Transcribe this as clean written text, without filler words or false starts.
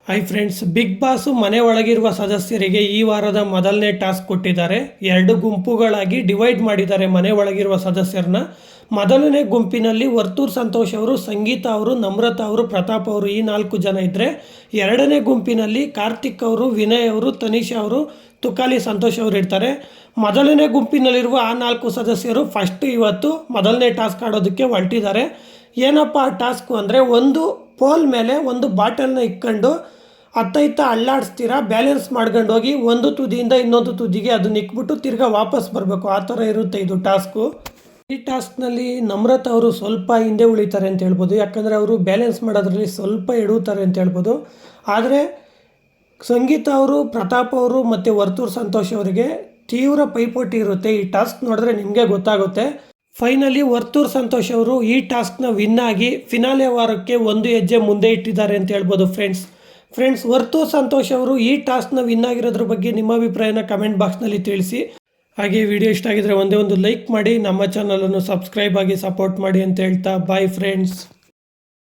Hi friends, big boss ಮನೆ ಒಳಗಿರುವ ಸದಸ್ಯರಿಗೆ ಈ ವಾರದ ಮೊದಲನೇ ಟಾಸ್ಕ್ ಕೊಟ್ಟಿದ್ದಾರೆ. 2 ಗುಂಪುಗಳಾಗಿ ಡಿವೈಡ್ ಮಾಡಿದ್ದಾರೆ ಮನೆ ಒಳಗಿರುವ ಸದಸ್ಯರನ್ನ. ಮೊದಲನೇ ಗುಂಪಿನಲ್ಲಿ ವರ್ತೂರ್ ಸಂತೋಷ್ ಅವರು, ಸಂಗೀತ ಅವರು, ನಮ್ರತಾ ಅವರು, ಪ್ರತಾಪ್ ಅವರು ಈ 4 ಜನ ಇದ್ದರೆ, ಎರಡನೇ ಗುಂಪಿನಲ್ಲಿ ಕಾರ್ತಿಕ್ ಅವರು, ವಿನಯ್ ಅವರು, ತನಿಷಾ ಅವರು, ತುಕಾಲಿ ಸಂತೋಷ್ ಅವರು ಇರ್ತಾರೆ. ಮೊದಲನೇ ಗುಂಪಿನಲ್ಲಿರುವ ಆ 4 ಸದಸ್ಯರು ಇವತ್ತು ಮೊದಲನೇ ಟಾಸ್ಕ್ ಆಡೋದಕ್ಕೆ ಹೊರಟಿದ್ದಾರೆ. ಏನಪ್ಪ ಆ ಟಾಸ್ಕು ಅಂದರೆ, ಒಂದು ಪೋಲ್ ಮೇಲೆ ಒಂದು ಬಾಟಲ್ನ ಇಕ್ಕೊಂಡು ಅತ್ತ ಅಳ್ಳಾಡಿಸ್ತೀರಾ, ಬ್ಯಾಲೆನ್ಸ್ ಮಾಡ್ಕೊಂಡು ಹೋಗಿ ಒಂದು ತುದಿಯಿಂದ ಇನ್ನೊಂದು ತುದಿಗೆ ಅದನ್ನ ಇಕ್ಬಿಟ್ಟು ತಿರ್ಗಾ ವಾಪಸ್ ಬರಬೇಕು. ಆ ಥರ ಇರುತ್ತೆ ಇದು ಟಾಸ್ಕು. ಈ ಟಾಸ್ಕ್ನಲ್ಲಿ ನಮ್ರತಾ ಅವರು ಸ್ವಲ್ಪ ಹಿಂದೆ ಉಳಿತಾರೆ ಅಂತ ಹೇಳ್ಬೋದು, ಯಾಕಂದರೆ ಅವರು ಬ್ಯಾಲೆನ್ಸ್ ಮಾಡೋದ್ರಲ್ಲಿ ಸ್ವಲ್ಪ ಎಡುತ್ತಾರೆ ಅಂತ ಹೇಳ್ಬೋದು. ಆದರೆ ಸಂಗೀತ ಅವರು, ಪ್ರತಾಪ್ ಅವರು ಮತ್ತು ವರ್ತೂರ್ ಸಂತೋಷ್ ಅವರಿಗೆ ತೀವ್ರ ಪೈಪೋಟಿ ಇರುತ್ತೆ. ಈ ಟಾಸ್ಕ್ ನೋಡಿದ್ರೆ ನಿಮಗೆ ಗೊತ್ತಾಗುತ್ತೆ. ಫೈನಲಿ ವರ್ತೂರ್ ಸಂತೋಷ್ ಅವರು ಈ ಟಾಸ್ಕ್ನ ವಿನ್ ಆಗಿ ಫಿನಾಲೆ ವಾರಕ್ಕೆ ಒಂದು ಹೆಜ್ಜೆ ಮುಂದೆ ಇಟ್ಟಿದ್ದಾರೆ ಅಂತ ಹೇಳ್ಬೋದು ಫ್ರೆಂಡ್ಸ್, ವರ್ತೂರ್ ಸಂತೋಷ್ ಅವರು ಈ ಟಾಸ್ಕ್ನ ವಿನ್ ಆಗಿರೋದ್ರ ಬಗ್ಗೆ ನಿಮ್ಮ ಅಭಿಪ್ರಾಯನ ಕಮೆಂಟ್ ಬಾಕ್ಸ್ನಲ್ಲಿ ತಿಳಿಸಿ. ಹಾಗೆ ವಿಡಿಯೋ ಇಷ್ಟ ಆಗಿದ್ರೆ ಒಂದೇ ಒಂದು ಲೈಕ್ ಮಾಡಿ, ನಮ್ಮ ಚಾನಲನ್ನು ಸಬ್ಸ್ಕ್ರೈಬ್ ಆಗಿ ಸಪೋರ್ಟ್ ಮಾಡಿ ಅಂತ ಹೇಳ್ತಾ ಬಾಯ್ ಫ್ರೆಂಡ್ಸ್.